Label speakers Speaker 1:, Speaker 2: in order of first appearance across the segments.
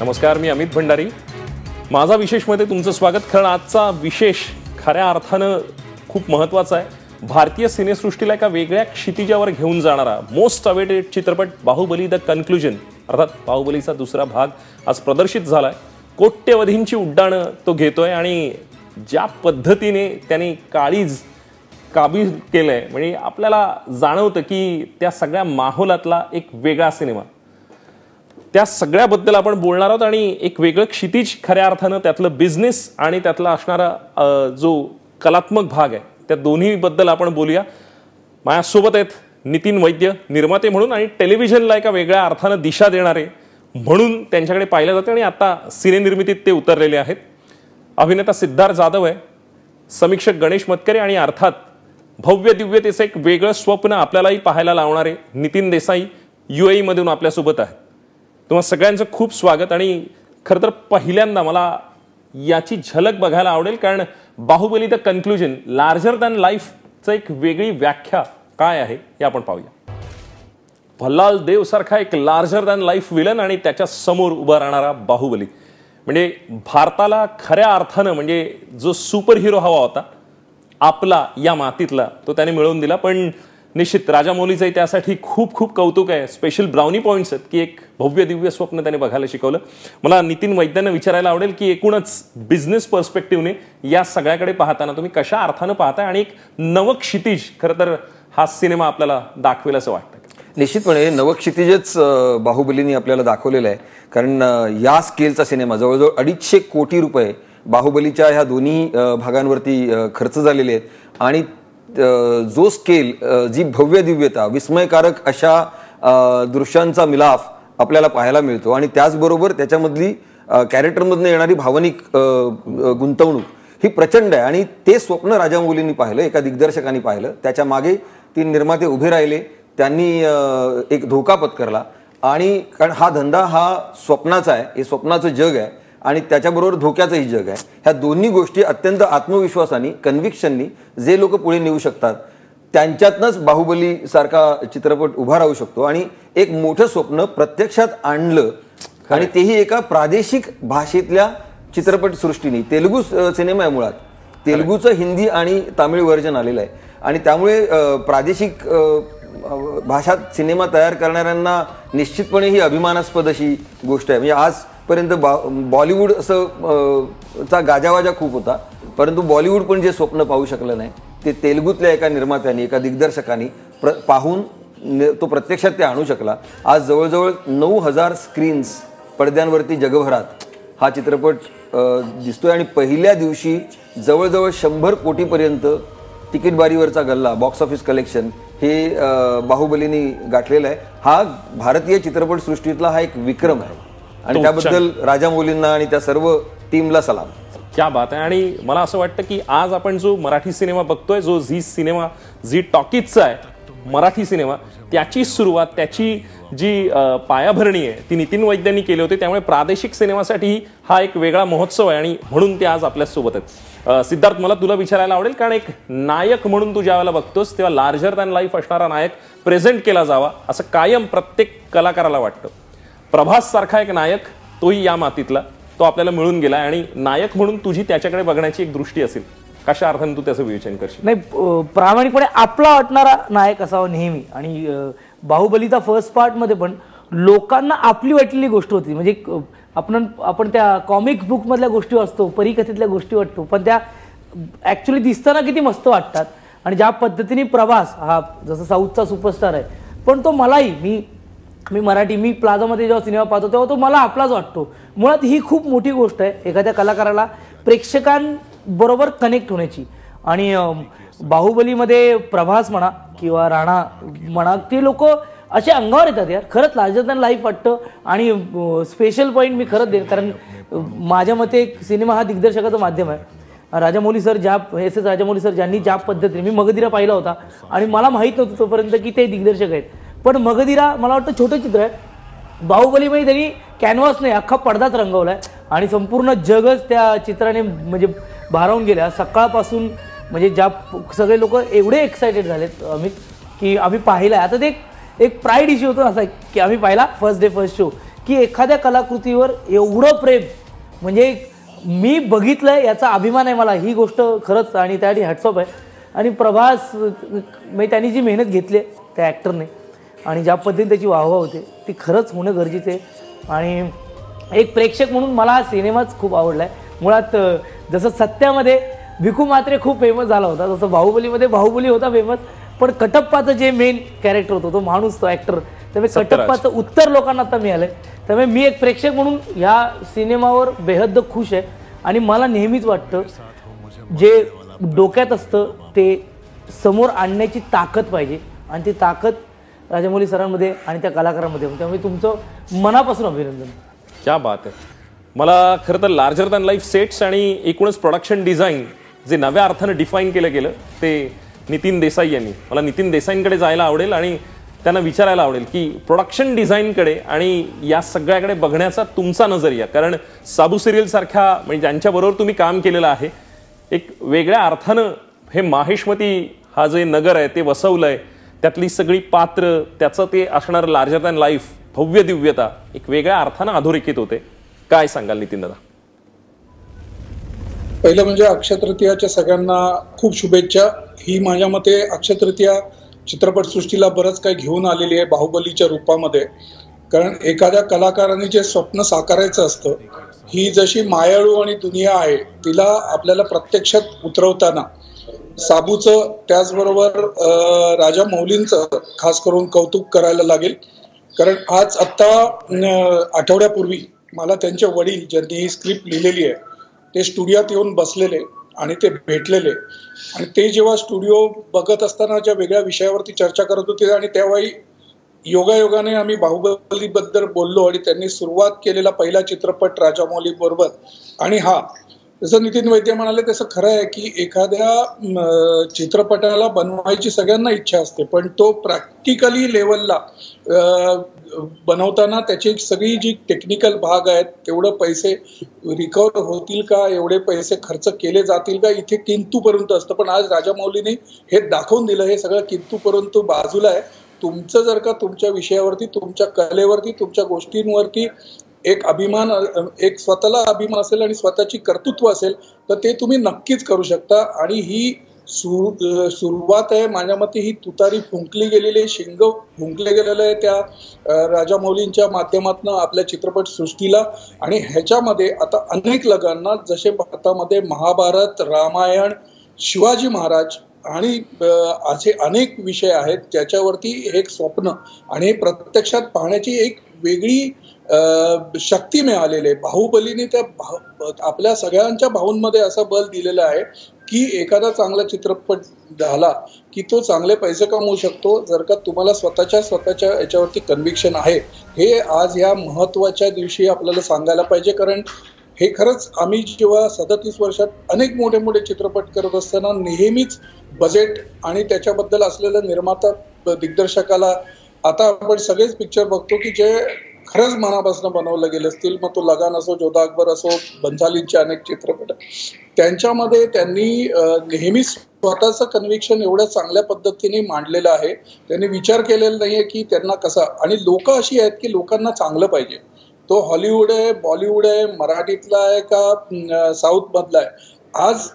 Speaker 1: नमस्कार, मी अमित भंडारी. माझा विशेषमध्ये तुमचं स्वागत. कारण आजचा विशेष खऱ्या अर्थानं खूप महत्त्वाचा आहे. भारतीय सिनेसृष्टीला एका वेगळ्या क्षितिजावर घेऊन जाणारा मोस्ट अवेटेड चित्रपट बाहुबली द कन्क्लुजन, अर्थात बाहुबलीचा दुसरा भाग आज प्रदर्शित झालाय. कोट्यवधींची उड्डाणं तो घेतोय आणि ज्या पद्धतीने त्यांनी काळीज काबीज केलंय, म्हणजे आपल्याला जाणवतं की त्या सगळ्या माहोलातला एक वेगळा सिनेमा. त्या सगळ्याबद्दल आपण बोलणार आहोत आणि एक वेगळं क्षितिज खऱ्या अर्थानं त्यातलं बिझनेस आणि त्यातला असणारा जो कलात्मक भाग आहे त्या दोन्हीबद्दल आपण बोलूया. माझ्यासोबत आहेत नितीन वैद्य, निर्माते म्हणून आणि टेलिव्हिजनला एका वेगळ्या अर्थानं दिशा देणारे म्हणून त्यांच्याकडे पाहिलं जातं आणि आता सिनेनिर्मितीत ते उतरलेले आहेत. अभिनेता सिद्धार्थ जाधव आहे, समीक्षक गणेश मतकरे आणि अर्थात भव्य दिव्यतेचं एक वेगळं स्वप्न आपल्यालाही पाहायला लावणारे नितीन देसाई UAE मधून आपल्यासोबत आहे. तुम्हा सगळ्यांचं खूप स्वागत. आणि खरं तर पहिल्यांदा मला याची झलक बघायला आवडेल, कारण Baahubali the conclusion larger than लाईफचं एक वेगळी व्याख्या काय आहे हे आपण पाहूया. भल्लाल देव सारखा एक लार्जर दॅन लाईफ विलन आणि त्याच्या समोर उभा राहणारा बाहुबली, म्हणजे भारताला खऱ्या अर्थानं म्हणजे जो सुपर हिरो हवा होता आपला या मातीतला तो त्याने मिळवून दिला. पण निश्चित राजामौलीचंही त्यासाठी खूप खूप कौतुक आहे. स्पेशल ब्राउनी पॉईंट्स आहेत की एक भव्य दिव्य स्वप्न त्याने बघायला शिकवलं. मला नितीन वैद्यांना विचारायला आवडेल की एकूणच बिझनेस पर्स्पेक्टिव्हने या सगळ्याकडे पाहताना तुम्ही कशा अर्थानं पाहताय आणि एक नवक्षितिज खरं तर हा सिनेमा आपल्याला दाखवेल असं वाटतं?
Speaker 2: निश्चितपणे नवक्षितिजच बाहुबलीने आपल्याला दाखवलेलं आहे. कारण या स्केलचा सिनेमा जवळजवळ 250 कोटी रुपये बाहुबलीच्या ह्या दोन्ही भागांवरती खर्च झालेले आहेत आणि जो स्केल, जी भव्य दिव्यता, विस्मयकारक अशा दृश्यांचा मिलाफ आपल्याला पाहायला मिळतो आणि त्याचबरोबर त्याच्यामधली कॅरेक्टरमधून येणारी भावनिक गुंतवणूक ही प्रचंड आहे. आणि ते स्वप्न राजामौलींनी पाहिलं, एका दिग्दर्शकांनी पाहिलं, त्याच्या मागे 3 निर्माते उभे राहिले, त्यांनी एक धोका पत्करला. आणि कारण हा धंदा हा स्वप्नाचा आहे, हे स्वप्नाचं जग आहे आणि त्याच्याबरोबर धोक्याचंही जग आहे. ह्या दोन्ही गोष्टी अत्यंत आत्मविश्वासाने, कन्व्हिक्शननी जे लोक पुढे नेऊ शकतात त्यांच्यातनंच बाहुबली सारखा चित्रपट उभा राहू शकतो. आणि एक मोठं स्वप्न प्रत्यक्षात आणलं आणि तेही एका प्रादेशिक भाषेतल्या चित्रपट सृष्टीने. तेलुगू सिनेमा आहे मुळात, तेलुगूचं हिंदी आणि तामिळ व्हर्जन आलेलं आहे आणि त्यामुळे प्रादेशिक भाषात सिनेमा तयार करणाऱ्यांना निश्चितपणे ही अभिमानास्पद अशी गोष्ट आहे. म्हणजे आजपर्यंत बॉलिवूड असं चा गाजावाजा खूप होता, परंतु बॉलिवूड पण जे स्वप्न पाहू शकलं नाही ते तेलुगूतल्या एका निर्मात्याने, एका दिग्दर्शकाने पाहून तो प्रत्यक्षात ते आणू शकला. आज जवळजवळ 9000 स्क्रीन्स पडद्यांवरती जगभरात हा चित्रपट दिसतोय आणि पहिल्या दिवशी जवळजवळ 100 कोटीपर्यंत तिकीट बारीवरचा गल्ला, बॉक्स ऑफिस कलेक्शन हे बाहुबलीने गाठलेला आहे. हा भारतीय चित्रपटसृष्टीतला हा एक विक्रम आहे आणि त्याबद्दल राजामौलींना आणि त्या सर्व टीमला सलाम.
Speaker 1: क्या बात आहे. आणि मला असं वाटतं की आज आपण जो मराठी सिनेमा बघतोय, जो झी टॉकीजचा आहे मराठी सिनेमा, त्याची सुरुवात, त्याची जी पायाभरणी आहे ती नितीन वैद्यांनी केली होती. त्यामुळे प्रादेशिक सिनेमासाठी हा एक वेगळा महोत्सव आहे आणि म्हणून ते आज आपल्यासोबत आहेत. सिद्धार्थ, मला तुला विचारायला आवडेल, कारण एक नायक म्हणून तू ज्यावेळेला बघतोस तेव्हा लार्जर दॅन लाईफ असणारा नायक प्रेझेंट केला जावा असं कायम प्रत्येक कलाकाराला वाटतं. प्रभास सारखा एक नायक, तोही या मातीतला, तो आपल्याला मिळून गेला आणि नायक म्हणून तुझी त्याच्याकडे बघण्याची एक दृष्टी असेल. कशा अर्थाने तू त्याचं विवेचन करशील?
Speaker 3: नाही, प्रामाणिकपणे आपला वाटणारा नायक असावा नेहमी. आणि बाहुबलीचा फर्स्ट पार्ट मध्ये पण लोकांना आपली वाटलेली गोष्ट होती. म्हणजे आपण त्या कॉमिक बुक मधल्या गोष्टी वाचतो, परिकथेतल्या गोष्टी वाटतो, पण त्या ऍक्च्युली दिसताना किती मस्त वाटतात. आणि ज्या पद्धतीने प्रभास हा जसं साऊथचा सुपरस्टार आहे, पण तो मलाही, मी प्लाझामध्ये जेव्हा सिनेमा पाहतो तेव्हा तो मला आपलाच वाटतो. मुळात ही खूप मोठी गोष्ट आहे एखाद्या कलाकाराला प्रेक्षकांबरोबर कनेक्ट होण्याची. आणि बाहुबलीमध्ये प्रभास म्हणा किंवा राणा म्हणा, ते लोक असे अंगावर येतात यार, खरंच लार्जर दॅन लाईफ वाटतं. आणि स्पेशल पॉईंट मी खरंच देईन, कारण माझ्या मते सिनेमा हा दिग्दर्शकाचं माध्यम आहे. राजामौली सर राजामौली सर ज्यांनी ज्या पद्धतीने, मी मगधीरा पाहिला होता आणि मला माहीत नव्हतं तोपर्यंत की ते दिग्दर्शक आहेत, पण मगधीरा मला वाटतं छोटं चित्र आहे. बाहुबलीमध्ये त्यांनी कॅनव्हास नाही, अख्खा पडदाच रंगवलाय आणि संपूर्ण जगच त्या चित्राने म्हणजे भारावून गेल्या. सकाळपासून म्हणजे ज्या सगळे लोक एवढे एक्सायटेड झालेत अमित की आम्ही पाहिलाय. आता ते एक प्राईड इश्यू होतो असा की आम्ही पाहिला फर्स्ट डे फर्स्ट शो, की एखाद्या कलाकृतीवर एवढं प्रेम, म्हणजे मी बघितलंय याचा अभिमान आहे मला, ही गोष्ट खरंच, आणि त्यासाठी हॅट्सऑफ आहे. आणि प्रभास म्हणजे त्यांनी जी मेहनत घेतली आहे त्या ॲक्टरने आणि ज्या पद्धतीने त्याची वाहवा होते ती खरंच होणं गरजेचं आहे. आणि एक प्रेक्षक म्हणून मला हा सिनेमाच खूप आवडला आहे. मुळात जसं सत्यामध्ये भिकू म्हात्रे खूप फेमस झाला होता, तसं बाहुबलीमध्ये बाहुबली होता फेमस, पण कटप्पाचं जे मेन कॅरेक्टर होतं, तो माणूस, तो ॲक्टर, त्यामुळे कटप्पाचं उत्तर लोकांना आता मिळालं आहे. त्यामुळे मी एक प्रेक्षक म्हणून ह्या सिनेमावर बेहद्द खुश आहे. आणि मला नेहमीच वाटतं जे डोक्यात असतं ते समोर आणण्याची ताकद पाहिजे, आणि ती ताकद राजामौली सरांमध्ये आणि त्या कलाकारांमध्ये. त्यामुळे तुमचं मनापासून अभिनंदन.
Speaker 1: क्या बात आहे. मला खरं तर लार्जर दॅन लाईफ सेट्स आणि एकूणच प्रोडक्शन डिझाईन जे नव्या अर्थानं डिफाईन केलं गेलं ते नितीन देसाई यांनी, मला नितीन देसाईंकडे जायला आवडेल आणि त्यांना विचारायला आवडेल की प्रोडक्शन डिझाईनकडे आणि या सगळ्याकडे बघण्याचा तुमचा नजरिया, कारण साबू सिरियल सारख्या म्हणजे ज्यांच्याबरोबर तुम्ही काम केलेलं आहे, एक वेगळ्या अर्थानं हे माहेशमती हा जे नगर आहे ते वसवलं आहे, त्यातली सगळी पात्र, त्याचं ते असणारं लार्जर दॅन लाईफ भव्य दिव्यता एक वेगळ्या अर्थानं अधोरेखित होते. काय सांगाल नितीन दादा?
Speaker 4: पहिलं म्हणजे अक्षय तृतीयाच्या सगळ्यांना खूप शुभेच्छा. ही माझ्या मते अक्षय तृतीया चित्रपटसृष्टीला बरंच काही घेऊन आलेली आहे बाहुबलीच्या रूपामध्ये. कारण एखाद्या कलाकाराने जे स्वप्न साकारायचं असतं, ही जशी मायाळू आणि दुनिया आहे तिला आपल्याला प्रत्यक्षात उतरवताना साबूचं त्याचबरोबर राजा मौलींचं खास करून कौतुक करायला लागेल. कारण आज आत्ता आठवड्यापूर्वी मला त्यांचे वडील ज्यांनी ही स्क्रिप्ट लिहिलेली आहे ते स्टुडिओत येऊन बसलेले आणि ते भेटलेले, आणि ते जेव्हा स्टुडिओ बघत असताना ज्या वेगळ्या विषयावरती चर्चा करत होते आणि त्यावेळी योगायोगाने आम्ही बाहुबलीबद्दल बोललो आणि त्यांनी सुरुवात केलेला पहिला चित्रपट राजामौली बरोबर. आणि हा जसं नितीन वैद्य म्हणाले तसं खरं आहे की एखाद्या चित्रपटाला बनवायची सगळ्यांना इच्छा असते, पण तो प्रॅक्टिकली लेवलला बनवताना त्याची सगळी जी टेक्निकल भाग आहेत तेवढं पैसे रिकवर होतील का, एवढे पैसे खर्च केले जातील का, इथे किंतू परंतु असतं. पण आज राजामौलीने हे दाखवून दिलं, हे सगळं किंतू परंतु बाजूला आहे. तुमचं जर का तुमच्या विषयावरती, तुमच्या कलेवरती, तुमच्या गोष्टींवरती एक अभिमान, एक स्वतःला अभिमान असेल आणि स्वतःची कर्तृत्व असेल तर ते तुम्ही नक्कीच करू शकता. आणि ही सुरुवात आहे माझ्या मते, ही तुतारी फुंकली गेलेली, शिंग फुंकले गेलेलं आहे त्या राजामौलींच्या माध्यमातून आपल्या चित्रपट सृष्टीला. आणि ह्याच्यामध्ये आता अनेक लगांना, जसे भारतामध्ये महाभारत, रामायण, शिवाजी महाराज आणि असे अनेक विषय आहेत ज्याच्यावरती एक स्वप्न आणि प्रत्यक्षात पाहण्याची एक वेगळी शक्ती मिळालेली आहे. बाहुबलीने त्या आपल्या सगळ्यांच्या भाऊंमध्ये असं बल दिलेलं आहे की एखादा चांगला चित्रपट झाला की तो चांगले पैसे कमवू शकतो जर का तुम्हाला स्वतःच्या याच्यावरती कन्व्हिक्शन आहे. हे आज ह्या महत्त्वाच्या दिवशी आपल्याला सांगायला पाहिजे. कारण हे खरंच आम्ही जेव्हा 37 वर्षात अनेक मोठे मोठे चित्रपट करत असताना नेहमीच बजेट आणि त्याच्याबद्दल असलेलं निर्माता दिग्दर्शकाला, आता आपण सगळेच पिक्चर बघतो की जे खरंच मनापासून बनवलं गेले असतील, मग तो लगान असो, जोधा अकबर असो, बन्सालींचे अनेक चित्रपट, त्यांच्यामध्ये त्यांनी नेहमीच स्वतःचं कन्व्हिक्शन एवढ्या चांगल्या पद्धतीने मांडलेलं आहे. त्यांनी विचार केलेला नाहीये की त्यांना कसा, आणि लोक अशी आहेत की लोकांना चांगलं पाहिजे. तो हॉलिवूड आहे, बॉलिवूड आहे, मराठीतला आहे का साऊथ मधला आहे, आज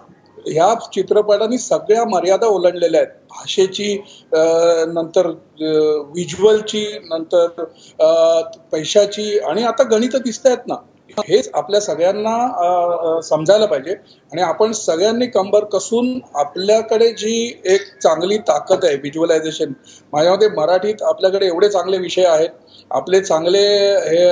Speaker 4: ह्या चित्रपटांनी सगळ्या मर्यादा ओलांडलेल्या आहेत. भाषेची, नंतर व्हिज्युअलची, नंतर पैशाची, आणि आता गणित दिसत आहेत ना. हेच आपल्या सगळ्यांना समजायला पाहिजे. आणि आपण सगळ्यांनी कंबर कसून आपल्याकडे जी एक चांगली ताकद आहे व्हिज्युअलायझेशन, माझ्या मते मराठीत आपल्याकडे एवढे चांगले विषय आहेत, आपले चांगले हे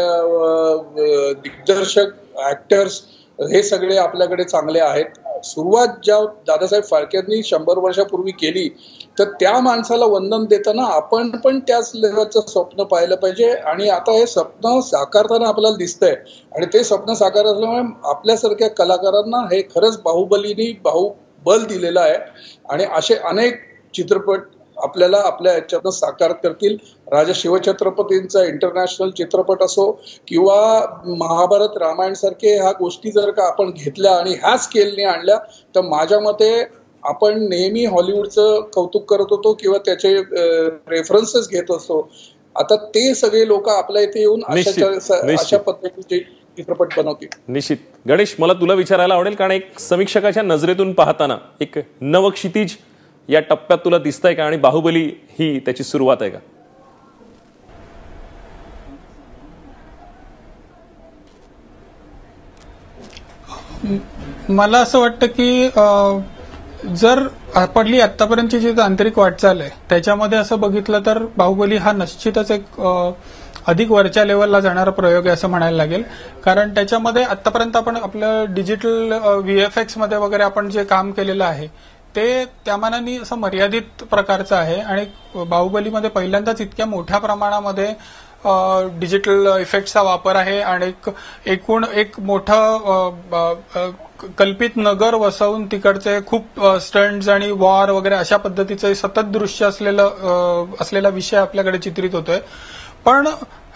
Speaker 4: दिग्दर्शक, ऍक्टर्स, हे सगळे आपल्याकडे चांगले आहेत. सुरुवात ज्या दादासाहेब फाळकेंनी 100 वर्षापूर्वी केली, तर त्या माणसाला वंदन देताना आपण पण त्याच लेवलचं स्वप्न पाहिलं पाहिजे. आणि आता हे स्वप्न साकारताना आपल्याला दिसतंय, आणि ते स्वप्न साकार असल्यामुळे आपल्यासारख्या कलाकारांना हे खरंच बाहुबलीनी बाहुबल दिलेलं आहे. आणि असे अनेक चित्रपट आपल्याला आपल्या ह्याच्यातनं साकार करतील. राजा शिवछत्रपतींचा इंटरनॅशनल चित्रपट असो किंवा महाभारत, रामायण सारखे ह्या गोष्टी जर का आपण घेतल्या आणि ह्या स्केलने आणल्या, तर माझ्या मते आपण नेहमी हॉलिवूडचं कौतुक करत होतो किंवा त्याचे रेफरन्सेस घेत असतो, आता ते सगळे लोक आपल्या इथे येऊन
Speaker 1: निश्चित.
Speaker 4: अशा पद्धतीचे चित्रपट बनवतील.
Speaker 1: निश्चित. गणेश, मला तुला विचारायला आवडेल, कारण एक समीक्षकाच्या नजरेतून पाहताना एक नवक्षितिज या टप्प्यात तुला दिसतंय का, आणि बाहुबली ही त्याची सुरुवात आहे का?
Speaker 5: मला असं वाटतं की जर आपली आतापर्यंतची जी तांत्रिक वाटचाल आहे त्याच्यामध्ये असं बघितलं तर बाहुबली हा निश्चितच एक अधिक वरच्या लेवलला जाणारा प्रयोग आहे असं म्हणायला लागेल. कारण त्याच्यामध्ये आतापर्यंत आपण आपलं डिजिटल VFX मध्ये वगैरे आपण जे काम केलेलं आहे ते त्या मानाने असं मर्यादित प्रकारचं आहे, आणि बाहुबलीमध्ये पहिल्यांदाच इतक्या मोठ्या प्रमाणामध्ये डिजिटल इफेक्टचा वापर आहे, आणि एकूण एक मोठं कल्पित नगर वसवून तिकडचे खूप स्टंट्स आणि वॉर वगैरे अशा पद्धतीचं सतत दृश्य असलेला विषय आपल्याकडे चित्रित होतोय. पण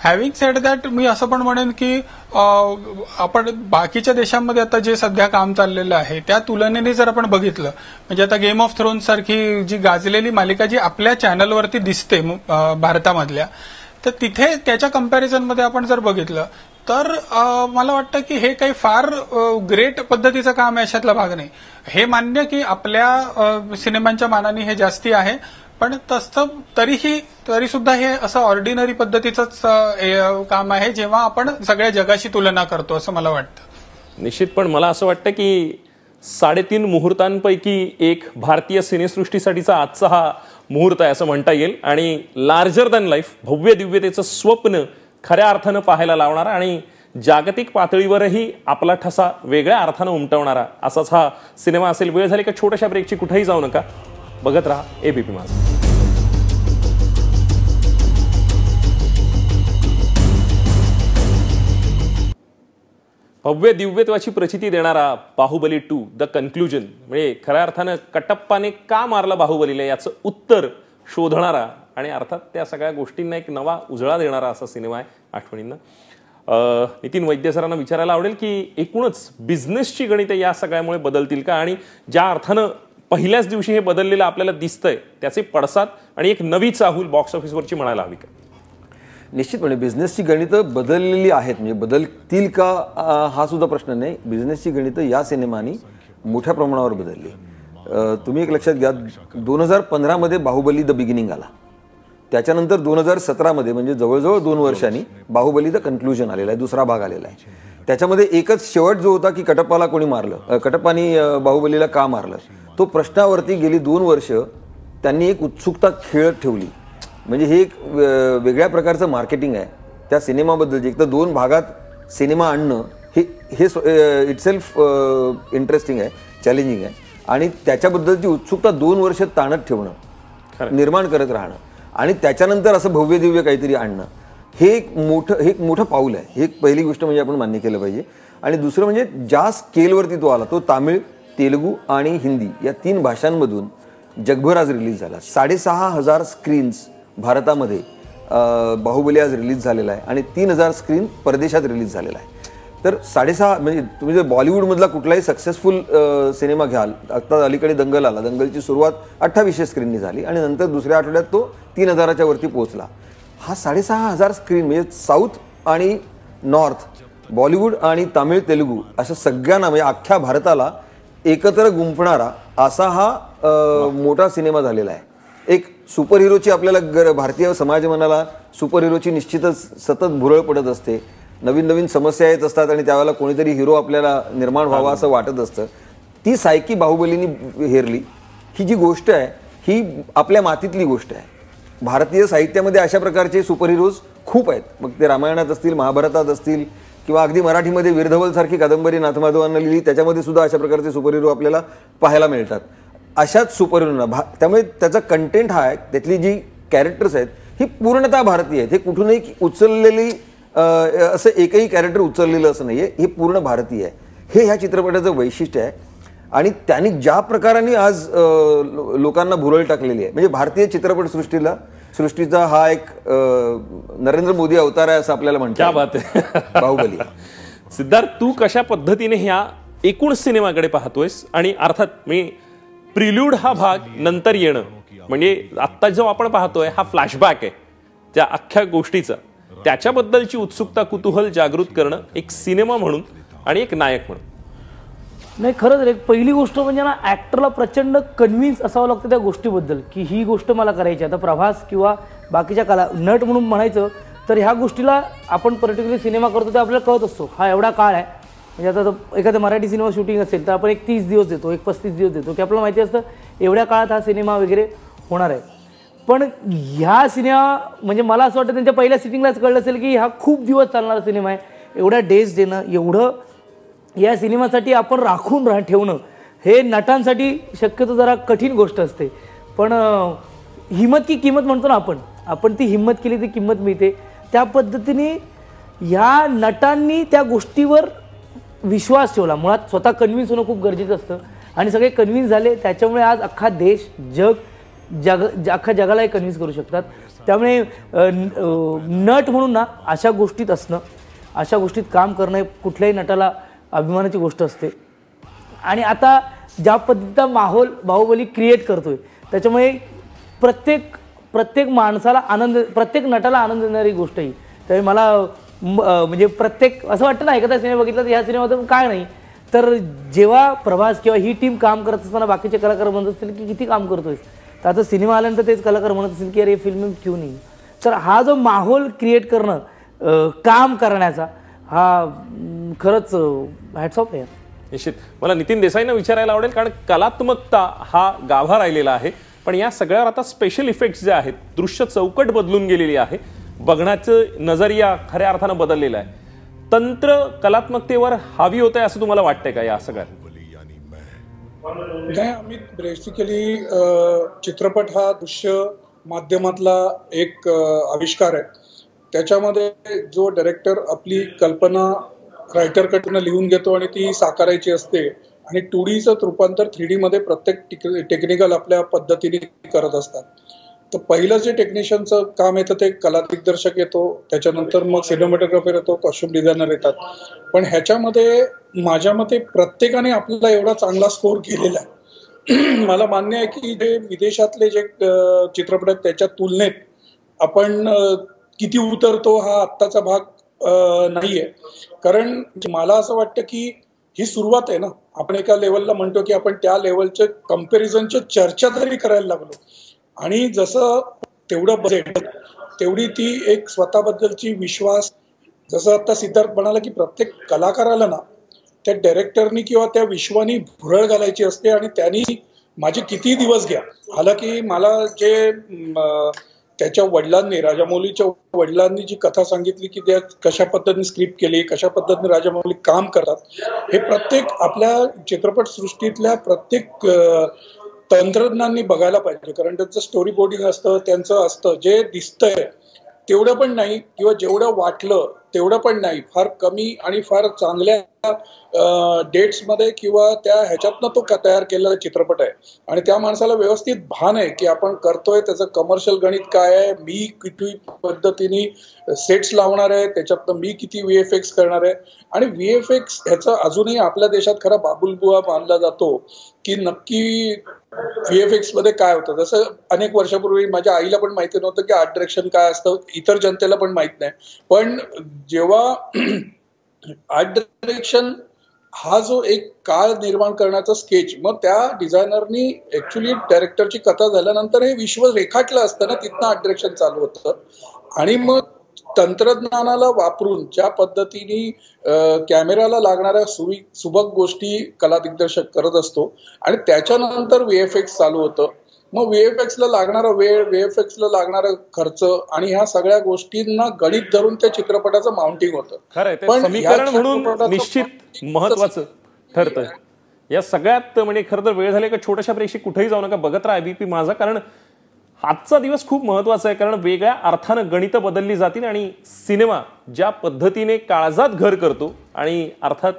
Speaker 5: हॅव्हिंग सेड दॅट मी असं पण म्हणेन की आपण बाकीच्या देशांमध्ये आता जे सध्या काम चाललेलं आहे त्या तुलनेने जर आपण बघितलं, म्हणजे आता गेम ऑफ थ्रोन्स सारखी जी गाजलेली मालिका जी आपल्या चॅनलवरती दिसते भारतामधल्या, तर तिथे त्याच्या कम्पॅरिझनमध्ये आपण जर बघितलं तर मला वाटतं की हे काही फार ग्रेट पद्धतीचं काम आहे अशातला भाग नाही. हे मान्य की आपल्या सिनेमांच्या मानाने हे जास्ती आहे, पण तसं तरी सुद्धा हे असं ऑर्डिनरी पद्धतीचंच काम आहे जेव्हा आपण सगळ्या जगाशी तुलना करतो असं मला वाटतं.
Speaker 1: निश्चित. पण मला असं वाटतं की 3.5 मुहूर्तांपैकी एक भारतीय सिनेसृष्टीसाठीचा आजचा हा मुहूर्त आहे असं म्हणता येईल, आणि लार्जर दॅन लाईफ, भव्य दिव्यतेचं स्वप्न खऱ्या अर्थानं पाहायला लावणारा आणि जागतिक पातळीवरही आपला ठसा वेगळ्या अर्थानं उमटवणारा असाच हा सिनेमा असेल. वेळ झाली का छोट्याशा ब्रेकची, कुठेही जाऊ नका, बघत राहा ABP माझा. भव्य दिव्यत्वाची प्रचिती देणारा बाहुबली 2 द कन्क्लुजन, म्हणजे खऱ्या अर्थानं कटप्पाने का मारला बाहुबलीला याचं उत्तर शोधणारा आणि अर्थात त्या सगळ्या गोष्टींना एक नवा उजळा देणारा असा सिनेमा आहे आठवणींना. नितीन वैद्य सरांना विचारायला आवडेल की एकूणच बिझनेसची गणितं या सगळ्यामुळे बदलतील का, आणि ज्या अर्थानं पहिल्याच दिवशी हे बदललेलं आपल्याला दिसतंय त्याचे पडसाद आणि एक नवी चाहूल बॉक्स ऑफिसवरची म्हणायला हवी का?
Speaker 2: निश्चितपणे बिझनेसची गणितं बदललेली आहेत, म्हणजे बदलतील का हा सुद्धा प्रश्न नाही. बिझनेसची गणितं या सिनेमानी मोठ्या प्रमाणावर बदलली. तुम्ही एक लक्षात घ्या, 2015 मध्ये बाहुबली द बिगिनिंग आला, त्याच्यानंतर 2017 म्हणजे जवळजवळ 2 वर्षांनी बाहुबली द कन्क्लुजन आलेला आहे, दुसरा भाग आलेला आहे. त्याच्यामध्ये एकच शेवट जो होता की कटप्पाला कोणी मारलं, कटप्पानी बाहुबलीला का मारलं, तो प्रश्नावरती गेली 2 वर्ष त्यांनी एक उत्सुकता खेळत ठेवली. म्हणजे हे एक वेगळ्या प्रकारचं मार्केटिंग आहे त्या सिनेमाबद्दलची. एक तर 2 भागात सिनेमा आणणं हे इटसेल्फ इंटरेस्टिंग आहे, चॅलेंजिंग आहे, आणि त्याच्याबद्दलची उत्सुकता 2 वर्ष ताणत ठेवणं, निर्माण करत राहणं, आणि त्याच्यानंतर असं भव्य दिव्य काहीतरी आणणं, हे एक मोठं पाऊल आहे. हे एक पहिली गोष्ट म्हणजे आपण मान्य केलं पाहिजे. आणि दुसरं म्हणजे ज्या स्केलवरती तो आला, तो तामिळ, तेलुगू आणि हिंदी या 3 भाषांमधून जगभर आज रिलीज झाला. 6,500 स्क्रीन्स भारतामध्ये बाहुबली आज रिलीज झालेला आहे, आणि 3,000 स्क्रीन परदेशात रिलीज झालेला आहे. तर 6.5 म्हणजे तुम्ही जर बॉलिवूडमधला कुठलाही सक्सेसफुल सिनेमा घ्याल, आता अलीकडे दंगल आला, दंगलची सुरुवात 2800 स्क्रीननी झाली आणि नंतर दुसऱ्या आठवड्यात तो 3,000च्या वरती पोहोचला. हा 6,500 स्क्रीन म्हणजे साऊथ आणि नॉर्थ, बॉलिवूड आणि तामिळ, तेलुगू अशा सगळ्यांना म्हणजे अख्ख्या भारताला एकत्र गुंफणारा असा हा मोठा सिनेमा झालेला आहे. एक सुपर हिरोची आपल्याला भारतीय समाज मनाला सुपर हिरोची निश्चितच सतत भुरळ पडत असते, नवीन नवीन समस्या येत असतात आणि त्यावेळेला कोणीतरी हिरो आपल्याला निर्माण व्हावा असं वाटत असतं. ती सायकी बाहुबलीनी हेरली. ही जी गोष्ट आहे ही आपल्या मातीतली गोष्ट आहे. भारतीय साहित्यामध्ये अशा प्रकारचे सुपर हिरोज खूप आहेत, मग ते रामायणात असतील, महाभारतात असतील, किंवा अगदी मराठीमध्ये वीरधवल सारखी कादंबरी नाथमाधवांना लिहिली त्याच्यामध्ये सुद्धा अशा प्रकारचे सुपर हिरो आपल्याला पाहायला मिळतात. अशाच सुपर हिरोना त्यामुळे त्याचा कंटेंट हा आहे, त्यातली जी कॅरेक्टर्स आहेत ही पूर्णतः भारतीय आहेत. हे कुठूनही उचललेली असं एकही कॅरेक्टर उचललेलं असं नाहीये, हे पूर्ण भारतीय आहे. हे ह्या चित्रपटाचं वैशिष्ट्य आहे. आणि त्यांनी ज्या प्रकाराने आज लोकांना भुरळ टाकलेली आहे, म्हणजे भारतीय चित्रपट सृष्टीचा हा एक नरेंद्र मोदी अवतार आहे असं आपल्याला म्हणतात बाहुबली.
Speaker 1: सिद्धार्थ, तू कशा पद्धतीने ह्या एकूण सिनेमाकडे पाहतोयस, आणि अर्थात मी प्रिल्यूड हा भाग नंतर येणं, म्हणजे आत्ता जो आपण पाहतोय हा फ्लॅशबॅक आहे, त्या अख्ख्या गोष्टीचा त्याच्याबद्दलची उत्सुकता कुतूहल जागृत करणं एक सिनेमा म्हणून आणि एक नायक म्हणून.
Speaker 3: नाही खरंच एक पहिली गोष्ट म्हणजे ना ऍक्टरला प्रचंड कन्व्हिन्स असावं लागतं त्या गोष्टीबद्दल की ही गोष्ट मला करायची. आता प्रभास किंवा बाकीच्या कला नट म्हणून म्हणायचं तर ह्या गोष्टीला आपण पर्टिक्युलर सिनेमा करतो ते आपल्याला कळत असतो हा एवढा काळ आहे. म्हणजे आता एखादा मराठी सिनेमा शूटिंग असेल तर आपण एक 30 दिवस देतो, एक 35 दिवस देतो की आपल्याला माहिती असतं एवढ्या काळात हा सिनेमा वगैरे होणार आहे. पण ह्या सिनेमा म्हणजे मला असं वाटतं त्यांच्या पहिल्या सिटिंगलाच कळलं असेल की हा खूप दिवस चालणारा सिनेमा आहे. एवढ्या डेज देणं, एवढं या सिनेमासाठी आपण राखून ठेवणं हे नटांसाठी शक्यतो जरा कठीण गोष्ट असते. पण हिम्मत की किंमत म्हणतो ना आपण ती हिम्मत केली ती किंमत मिळते. त्या पद्धतीने ह्या नटांनी त्या गोष्टीवर विश्वास ठेवला. मुळात स्वतः कन्व्हिन्स होणं खूप गरजेचं असतं आणि सगळे कन्व्हिन्स झाले. त्याच्यामुळे आज अख्खा देश अख्ख्या जगालाही कन्व्हिन्स करू शकतात. त्यामुळे नट म्हणून ना अशा गोष्टीत असणं, अशा गोष्टीत काम करणं कुठल्याही नटाला अभिमानाची गोष्ट असते. आणि आता ज्या पद्धतीचा माहोल बाहुबली क्रिएट करतोय त्याच्यामुळे प्रत्येक माणसाला आनंद, प्रत्येक नटाला आनंद देणारी गोष्ट ही. त्यामुळे मला म्हणजे प्रत्येक असं वाटतं ना एखादा सिनेमा बघितला तर ह्या सिनेमात काय नाही तर जेव्हा प्रभास किंवा ही टीम काम करत असताना बाकीचे कलाकार म्हणत असतील की किती काम करतोय तर आता सिनेमा आल्यानंतर तेच कलाकार म्हणत असतील की अरे फिल्म क्यों नाही. तर हा जो माहोल क्रिएट करणं काम करण्याचा हा खरंच हॅट्स ऑफ आहे.
Speaker 1: निश्चित मला नितीन देसाईंना विचारायला आवडेल कारण कलात्मकता हा गाभा राहिलेला आहे पण या सगळ्यावर आता स्पेशल इफेक्ट्स जे आहेत, दृश्य चौकट बदलून गेलेली आहे, बघण्याचं नजरिया खऱ्या अर्थानं बदललेला आहे. तंत्र कलात्मकतेवर हावी होत आहे असं तुम्हाला वाटतंय का या सगळ्यात?
Speaker 4: नाही अमित, बेसिकली चित्रपट हा दृश्य माध्यमातला एक आविष्कार आहे. त्याच्यामध्ये जो डायरेक्टर आपली कल्पना रायटरकडनं लिहून घेतो आणि ती साकारायची असते आणि 2Dचं रूपांतर 3D मध्ये प्रत्येक टेक्निकल आपल्या पद्धतीने करत असतात. तर पहिलं जे टेक्निशियनचं काम येतं ते कला दिग्दर्शक येतो, त्याच्यानंतर मग सिनेमॅटोग्राफर येतो, कॉस्ट्युम डिझायनर येतात. पण ह्याच्यामध्ये माझ्या मते प्रत्येकाने आपल्याला एवढा चांगला स्कोर केलेला आहे. मला मान्य आहे की जे विदेशातले जे चित्रपट आहेत त्याच्या तुलनेत आपण किती उतरतो हा आत्ताचा भाग नाहीये. कारण मला असं वाटतं की ही सुरुवात आहे ना. आपण एका लेवलला म्हणतो की आपण त्या लेवलचे कम्पॅरिझनची चर्चा तरी करायला लागलो आणि जसं तेवढं बजेट तेवढी ती एक स्वतःबद्दलची विश्वास, जसं आता सिद्धार्थ म्हणाला की प्रत्येक कलाकाराला ना त्या डायरेक्टरनी किंवा त्या विश्वानी भुरळ घालायची असते आणि त्यांनी माझे किती दिवस घ्या. हालाकी मला जे त्याच्या वडिलांनी, राजामौलीच्या वडिलांनी जी कथा सांगितली की त्या कशा पद्धतीने स्क्रिप्ट केली, कशा पद्धतीने राजामौली काम करतात, हे प्रत्येक आपल्या चित्रपट सृष्टीतल्या प्रत्येक तंत्रज्ञांनी बघायला पाहिजे. कारण त्यांचं स्टोरी बोर्डिंग असतं, त्यांचं असतं जे दिसतंय तेवढं पण नाही किंवा जेवढं वाटलं तेवढं पण नाही, फार कमी आणि फार चांगल्या डेट्समध्ये किंवा त्या ह्याच्यातनं तो तयार केलेला चित्रपट आहे. आणि त्या माणसाला व्यवस्थित भान आहे की आपण करतोय त्याचं कमर्शियल गणित काय आहे, मी किती पद्धतीने सेट्स लावणार आहे, त्याच्यातनं मी किती VFX करणार आहे. आणि VFX ह्याचं अजूनही आपल्या देशात खरा बाबुलबुवा मानला जातो की नक्की VFX मध्ये काय होतं. जसं अनेक वर्षापूर्वी माझ्या आईला पण माहिती नव्हतं की आर्ट डायरेक्शन काय असतं, इतर जनतेला पण माहित नाही. पण जेव्हा आर्ट डायरेक्शन हा जो एक काळ निर्माण करण्याचा स्केच, मग त्या डिझायनरनी ऍक्च्युली डायरेक्टरची कथा झाल्यानंतर हे विश्व रेखाटलं असतं ना, तिथनं आर्ट डायरेक्शन चालू होतं. आणि मग तंत्रज्ञानाला वापरून ज्या पद्धतीने कॅमेराला लागणाऱ्या सुबक गोष्टी कला दिग्दर्शक करत असतो आणि त्याच्यानंतर VFX चालू होतं. मग VFX ला लागणारा वेळ, VFX ला लागणारा खर्च आणि ह्या सगळ्या गोष्टींना गणित धरून त्या चित्रपटाचं माउंटिंग होतं.
Speaker 1: खरंय, ते समीकरण म्हणून निश्चित महत्वाचं ठरतं. या सगळ्यात म्हणजे खरं तर वेळ झाली का छोट्याशा प्रेक्षक कुठेही जाऊ नका, बघत राहा ABP माझा. कारण आजचा दिवस खूप महत्वाचा आहे कारण वेगळ्या अर्थानं गणितं बदलली जातील आणि सिनेमा ज्या पद्धतीने काळजात घर करतो आणि अर्थात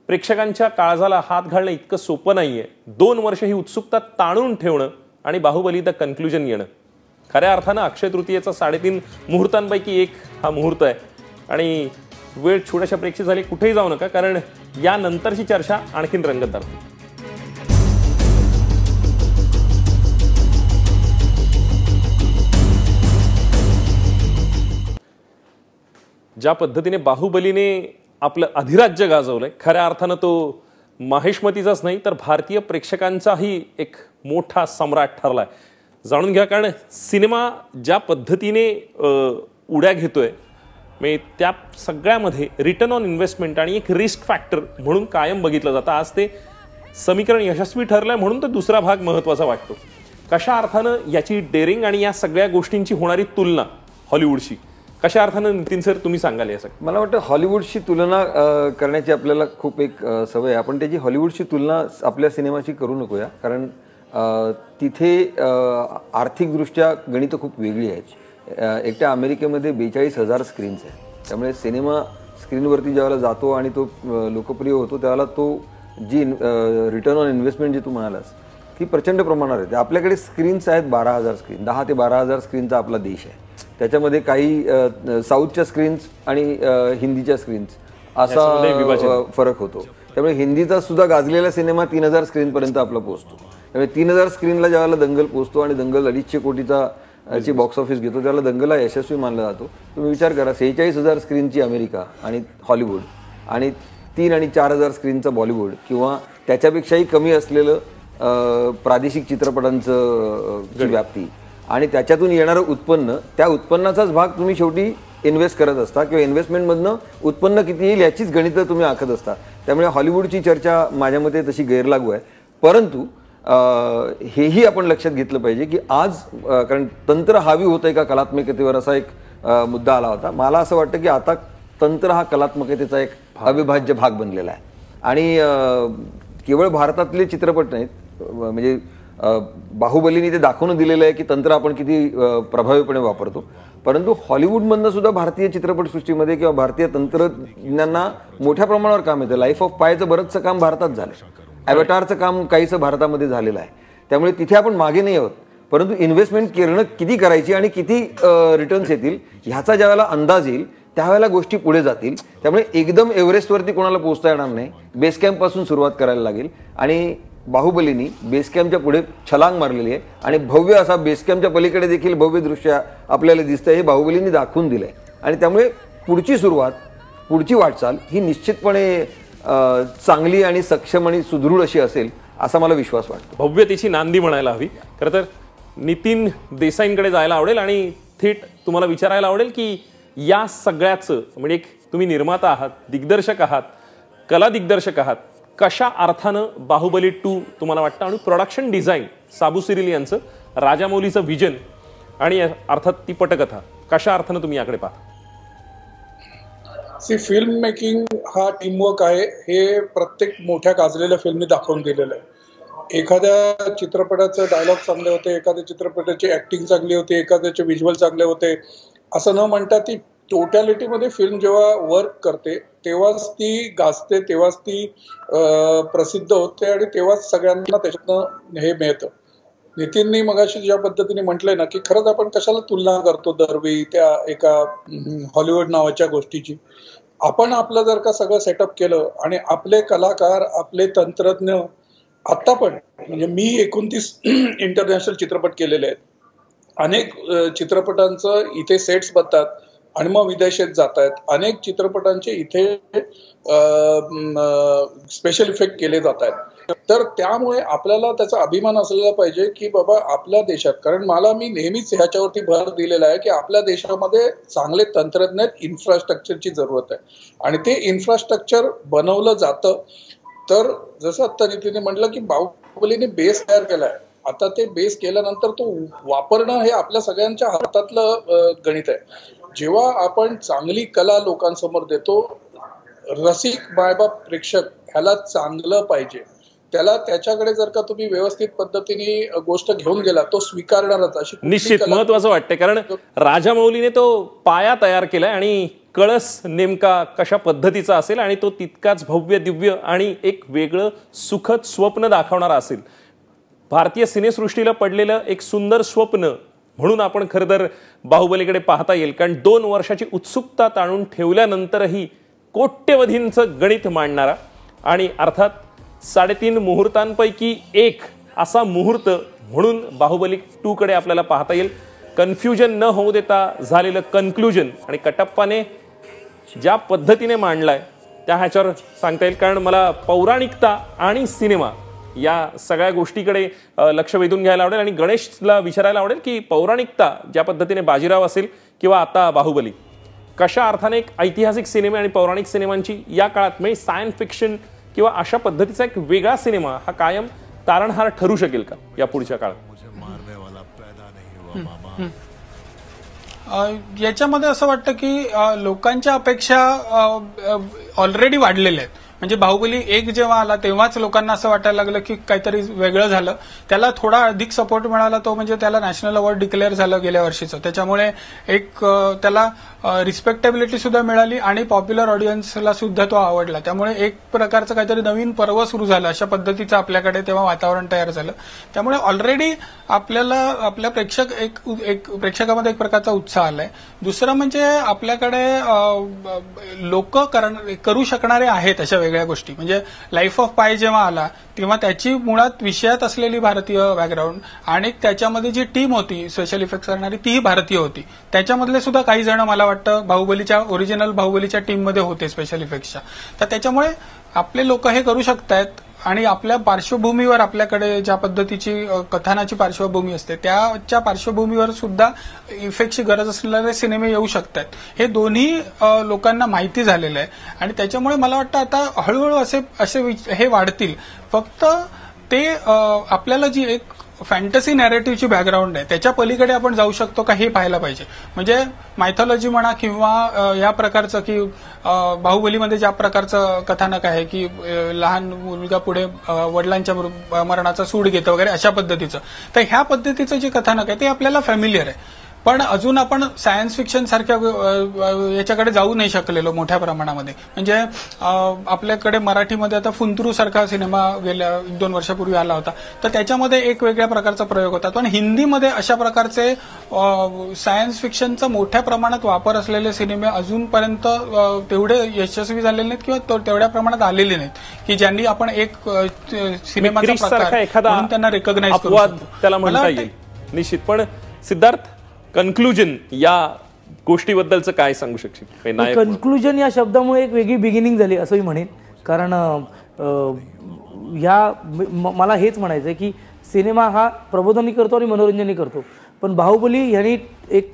Speaker 1: प्रेक्षकांच्या काळजाला हात घालणं इतकं सोपं नाहीये. 2 वर्ष ही उत्सुकता ताणून ठेवणं आणि बाहुबली द कन्क्लुजन येणं. खऱ्या अर्थानं अक्षय तृतीयेचा 3.5 मुहूर्तांपैकी एक हा मुहूर्त आहे आणि वेळ छोट्याशा प्रेक्षक झाली, कुठेही जाऊ नका कारण यानंतरची चर्चा आणखीन रंगतदार. ज्या पद्धतीने बाहुबलीने आपलं अधिराज्य गाजवलंय, खऱ्या अर्थानं तो माहेशमतीचाच नाही तर भारतीय प्रेक्षकांचाही एक मोठा सम्राट ठरलाय. जाणून घ्या, कारण सिनेमा ज्या पद्धतीने उड्या घेतोय म्हणजे त्या सगळ्यामध्ये रिटर्न ऑन इन्व्हेस्टमेंट आणि एक रिस्क फॅक्टर म्हणून कायम बघितलं जातं. आज ते समीकरण यशस्वी ठरलंय म्हणून तर दुसरा भाग महत्त्वाचा वाटतो. कशा अर्थानं याची डेअरिंग आणि या सगळ्या गोष्टींची होणारी तुलना हॉलिवूडशी कशा अर्थानं नितीन सर तुम्ही सांगाल यासाठी?
Speaker 2: मला वाटतं हॉलिवूडशी तुलना करण्याची आपल्याला खूप एक सवय आहे. आपण त्याची हॉलिवूडशी तुलना आपल्या सिनेमाची करू नकोया, कारण तिथे आर्थिकदृष्ट्या गणितं खूप वेगळी आहेत. एकट्या अमेरिकेमध्ये 42,000 स्क्रीन्स आहेत. त्यामुळे सिनेमा स्क्रीनवरती ज्यावेळेला जातो आणि तो लोकप्रिय होतो त्यावेळेला तो जी रिटर्न ऑन इन्व्हेस्टमेंट जी तू म्हणालास ती प्रचंड प्रमाणावर आहे. आपल्याकडे स्क्रीन्स आहेत 12,000 स्क्रीन, 10 ते 12,000 स्क्रीनचा आपला देश आहे. त्याच्यामध्ये काही साऊथच्या स्क्रीन्स आणि हिंदीच्या स्क्रीन्स असा फरक होतो. त्यामुळे हिंदीचा सुद्धा गाजलेला सिनेमा 3,000 स्क्रीनपर्यंत आपला पोहोचतो. त्यामुळे 3,000 स्क्रीनला ज्यावेळेला दंगल पोहोचतो आणि दंगल 250 कोटीचा ची बॉक्स ऑफिस घेतो त्याला दंगलला यशस्वी मानला जातो. तुम्ही विचार करा, 46,000 स्क्रीनची अमेरिका आणि हॉलिवूड आणि 3 आणि 4,000 स्क्रीनचा बॉलिवूड किंवा त्याच्यापेक्षाही कमी असलेलं प्रादेशिक चित्रपटांचं व्याप्ती आणि त्याच्यातून येणारं उत्पन्न, त्या उत्पन्नाचाच भाग तुम्ही शेवटी इन्व्हेस्ट करत असता किंवा इन्व्हेस्टमेंटमधनं उत्पन्न किती येईल याचीच गणितं तुम्ही आखत असता. त्यामुळे हॉलिवूडची चर्चा माझ्या मते तशी गैरलागू आहे. परंतु हेही आपण लक्षात घेतलं पाहिजे की आज कारण तंत्र हावी होतंय का कलात्मकतेवर असा एक मुद्दा आला होता. मला असं वाटतं की आता तंत्र हा कलात्मकतेचा एक अविभाज्य भाग बनलेला आहे आणि केवळ भारतातले चित्रपट नाहीत. म्हणजे बाहुबलीने ते दाखवून दिलेलं आहे की तंत्र आपण किती प्रभावीपणे वापरतो. परंतु हॉलिवूडमधनं सुद्धा भारतीय चित्रपटसृष्टीमध्ये किंवा भारतीय तंत्रज्ञांना मोठ्या प्रमाणावर काम येतं. लाईफ ऑफ पायचं बरंचसं काम भारतात झालं, ॲव्हॅटारचं काम काहीसं भारतामध्ये झालेलं आहे. त्यामुळे तिथे आपण मागे नाही आहोत. परंतु इन्व्हेस्टमेंट करणं किती करायची आणि किती रिटर्न्स येतील ह्याचा ज्यावेळेला अंदाज येईल त्यावेळेला गोष्टी पुढे जातील. त्यामुळे एकदम एव्हरेस्टवरती कोणाला पोहोचता येणार नाही. बेस कॅम्पपासून सुरुवात करायला लागेल आणि बाहुबलीनी बेस कॅम्पच्या पुढे छलांग मारलेली आहे आणि भव्य असा बेस कॅम्पच्या पलीकडे देखील भव्य दृश्य आपल्याला दिसतंय. हे बाहुबलीनी दाखवून दिलंय आणि त्यामुळे पुढची सुरुवात, पुढची वाटचाल ही निश्चितपणे चांगली आणि सक्षम आणि सुदृढ अशी असेल असा मला विश्वास वाटतो.
Speaker 1: भव्यतेची नांदी म्हणायला हवी. खरं तर नितीन देसाईंकडे जायला आवडेल आणि थेट तुम्हाला विचारायला आवडेल की या सगळ्याचं म्हणजे तुम्ही निर्माता आहात, दिग्दर्शक आहात, कला दिग्दर्शक आहात, कशा अर्थानं बाहुबली 2 तुम्हाला वाटतं आणि प्रोडक्शन डिझाईन साबू सिरिल यांचं, राजामौलीचं विजन आणि अर्थात ती पटकथा कशा अर्थानं तुम्ही याकडे पाहता?
Speaker 4: फिल्म मेकिंग हा टीमवर्क आहे हे प्रत्येक मोठ्या गाजलेल्या फिल्मनी दाखवून दिलेलं आहे. एखाद्या चित्रपटाचे डायलॉग चांगले होते, एखाद्या चित्रपटाची ऍक्टिंग चांगली होती, एखाद्याचे व्हिज्युअल चांगले होते असं न म्हणता ती टोटॅलिटीमध्ये फिल्म जेव्हा वर्क करते तेव्हाच ती गाजते, तेव्हाच ती प्रसिद्ध होते आणि तेव्हाच सगळ्यांना त्याच्यातनं हे मिळतं. नितीननी मगाशी ज्या पद्धतीने म्हटलंय ना की खरंच आपण कशाला तुलना करतो दरवेळी त्या एका हॉलिवूड नावाच्या गोष्टीची. आपण आपलं जर का सगळं सेटअप केलं आणि आपले कलाकार, आपले तंत्रज्ञ, आता पण म्हणजे मी 29 इंटरनॅशनल चित्रपट केलेले आहेत. अनेक चित्रपटांचं इथे सेट्स बनतात आणि मग विदेशात जात आहेत. अनेक चित्रपटांचे इथे स्पेशल इफेक्ट केले जात आहेत. तर त्यामुळे आपल्याला त्याचा अभिमान असलेला पाहिजे की बाबा आपल्या देशात, कारण मी नेहमीच ह्याच्यावरती भर दिलेला आहे की आपल्या देशामध्ये चांगले तंत्रज्ञ, इन्फ्रास्ट्रक्चरची जरूरत आहे आणि ते इन्फ्रास्ट्रक्चर बनवलं जातं. तर जसं आता नितीनने म्हटलं की बाहुबलीने बेस तयार केलाय, आता ते बेस केल्यानंतर तो वापरणं हे आपल्या सगळ्यांच्या हातातलं गणित आहे. जेव्हा आपण चांगली कला लोकांसमोर देतो, रसिक मायबाप प्रेक्षक ह्याला चांगलं पाहिजे, त्याला त्याच्याकडे जर का तुम्ही व्यवस्थित पद्धतीने गोष्ट घेऊन गेला तो स्वीकारणारच. अशी
Speaker 1: निश्चित महत्वाचं वाटतं, कारण राजामौलीने तो पाया तयार केलाय आणि कळस नेमका कशा पद्धतीचा असेल आणि तो तितकाच भव्य, दिव्य आणि एक वेगळं सुखद स्वप्न दाखवणारा असेल. भारतीय सिनेसृष्टीला पडलेलं एक सुंदर स्वप्न म्हणून आपण खरं तर बाहुबलीकडे पाहता येईल. कारण 2 वर्षाची उत्सुकता ताणून ठेवल्यानंतरही कोट्यवधींचं गणित मांडणारा आणि अर्थात 3.5 मुहूर्तांपैकी एक असा मुहूर्त म्हणून बाहुबली 2 कडे आपल्याला पाहता येईल. कन्फ्युजन न होऊ देता झालेलं कन्क्लुजन आणि कटप्पाने ज्या पद्धतीने मांडलाय त्या ह्याच्यावर सांगता येईल, कारण मला पौराणिकता आणि सिनेमा या सगळ्या गोष्टीकडे लक्ष वेधून घ्यायला आवडेल आणि गणेशला विचारायला आवडेल की पौराणिकता ज्या पद्धतीने बाजीराव असेल किंवा आता बाहुबली, कशा अर्थाने एक ऐतिहासिक सिनेमे आणि पौराणिक सिनेमांची या काळात म्हणजे सायन्स फिक्शन किंवा अशा पद्धतीचा एक वेगळा सिनेमा हा कायम तारणहार ठरू शकेल का या पुढच्या काळात?
Speaker 5: याच्यामध्ये असं वाटतं की लोकांच्या अपेक्षा ऑलरेडी वाढलेल्या आहेत. म्हणजे बाहुबली 1 जेव्हा आला तेव्हाच लोकांना असं वाटायला लागलं की काहीतरी वेगळं झालं. त्याला थोडा अधिक सपोर्ट मिळाला, तो म्हणजे त्याला नॅशनल अवॉर्ड डिक्लेअर झालं गेल्या वर्षीचं. त्याच्यामुळे एक त्याला रिस्पेक्टेबिलिटी सुद्धा मिळाली आणि पॉप्युलर ऑडियन्सला सुद्धा तो आवडला. त्यामुळे एक प्रकारचं काहीतरी नवीन पर्व सुरू झालं अशा पद्धतीचं आपल्याकडे तेव्हा वातावरण तयार झालं. त्यामुळे ऑलरेडी आपल्याला आपल्या प्रेक्षकामध्ये एक प्रकारचा उत्साह आलाय. दुसरं म्हणजे आपल्याकडे लोक करू शकणारे आहेत अशा वेगळ्या गोष्टी. म्हणजे लाईफ ऑफ पाय जेव्हा आला तेव्हा त्याची मुळात विषयात असलेली भारतीय बॅकग्राऊंड आणि त्याच्यामध्ये जी टीम होती स्पेशल इफेक्ट्स करणारी तीही भारतीय होती. त्याच्यामधले सुद्धा काही जण मला वाटतं बाहुबलीच्या ओरिजिनल बाहुबलीच्या टीममध्ये होते स्पेशल इफेक्ट्सच्या. तर त्याच्यामुळे आपले लोक हे करू शकतायत आणि आपल्या पार्श्वभूमीवर आपल्याकडे ज्या पद्धतीची कथानाची पार्श्वभूमी असते त्याच्या पार्श्वभूमीवर सुद्धा इफेक्टची गरज असलेले सिनेमे येऊ शकतात. हे दोन्ही लोकांना माहिती झालेलं आहे आणि त्याच्यामुळे मला वाटतं आता हळूहळू असे हे वाढतील. फक्त ते आपल्याला जी एक फॅन्टसी नॅरेटिव्हची बॅकग्राऊंड आहे त्याच्या पलीकडे आपण जाऊ शकतो का हे पाहायला पाहिजे. म्हणजे मायथॉलॉजी म्हणा किंवा या प्रकारचं की बाहुबलीमध्ये ज्या प्रकारचं कथानक आहे की लहान मुलगा पुढे वडिलांच्या मरणाचा सूड घेतं वगैरे अशा पद्धतीचं, तर ह्या पद्धतीचं जे कथानक आहे ते आपल्याला फॅमिलियर आहे. पण अजून आपण सायन्स फिक्शन सारख्या याच्याकडे जाऊ नाही शकलेलो मोठ्या प्रमाणामध्ये. म्हणजे आपल्याकडे मराठीमध्ये आता फुंतरू सारखा सिनेमा गेल्या 1-2 वर्षापूर्वी आला होता, तर त्याच्यामध्ये एक वेगळ्या प्रकारचा प्रयोग होता. पण हिंदीमध्ये अशा प्रकारचे सायन्स फिक्शनचा मोठ्या प्रमाणात वापर असलेले सिनेमे अजूनपर्यंत तेवढे यशस्वी झालेले नाहीत किंवा तेवढ्या प्रमाणात आलेले नाहीत की ज्यांनी आपण एक सिनेमाचा प्रकार म्हणून त्यांना रेकॉग्नाइज करू शकतो.
Speaker 1: त्याला म्हणता येईल निश्चित. पण सिद्धार्थ, कन्क्लुजन या गोष्टीबद्दलचं काय सांगू शकशील?
Speaker 3: कन्क्लुजन या शब्दामुळे एक वेगळी बिगिनिंग झाली असं मी म्हणेन. कारण मला हेच म्हणायचं आहे की सिनेमा हा प्रबोधनही करतो आणि मनोरंजनही करतो. पण बाहुबली ह्यांनी एक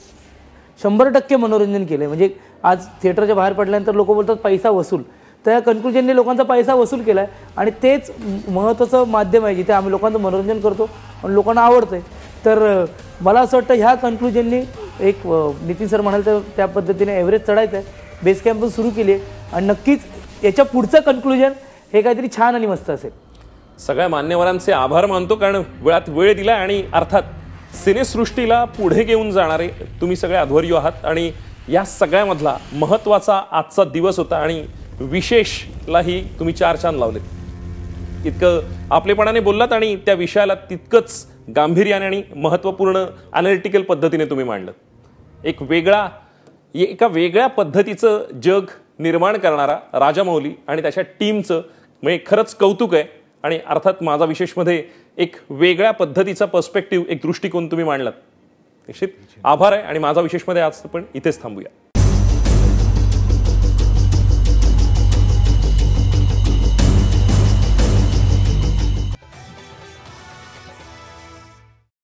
Speaker 3: 100% मनोरंजन केलंय. म्हणजे आज थिएटरच्या बाहेर पडल्यानंतर लोक बोलतात पैसा वसूल, तर या कन्क्लुजनने लोकांचा पैसा वसूल केलाय आणि तेच महत्त्वाचं माध्यम आहे जिथे आम्ही लोकांचं मनोरंजन करतो आणि लोकांना आवडतंय. तर मला असं वाटतं ह्या कन्क्लुजननी एक नितीन सर म्हणाल तर त्या पद्धतीने एव्हरेज चढायचं आहे. बेस कॅम्प पण सुरू केली आहे आणि नक्कीच याच्या पुढचं कन्क्लुजन हे काहीतरी छान आणि मस्त असेल.
Speaker 1: सगळ्या मान्यवरांचे आभार मानतो, कारण वेळात वेळ दिला आणि अर्थात सिनेसृष्टीला पुढे घेऊन जाणारे तुम्ही सगळे अध्वर्यू आहात आणि या सगळ्यामधला महत्त्वाचा आजचा दिवस होता आणि विशेषलाही तुम्ही 4 चांद लावले. इतकं आपलेपणाने बोललात आणि त्या विषयाला तितकंच गांभीर्याने आणि महत्त्वपूर्ण अॅनालिटिकल पद्धतीने तुम्ही मांडलं. एका वेगळ्या पद्धतीचं जग निर्माण करणारा राजामौली आणि त्याच्या टीमचं म्हणजे खरंच कौतुक आहे. आणि अर्थात माझा विशेषमध्ये एक वेगळ्या पद्धतीचा पर्स्पेक्टिव्ह, एक दृष्टिकोन तुम्ही मांडलात. निश्चित आभार आहे आणि माझा विशेषमध्ये आज पण इथेच थांबूया.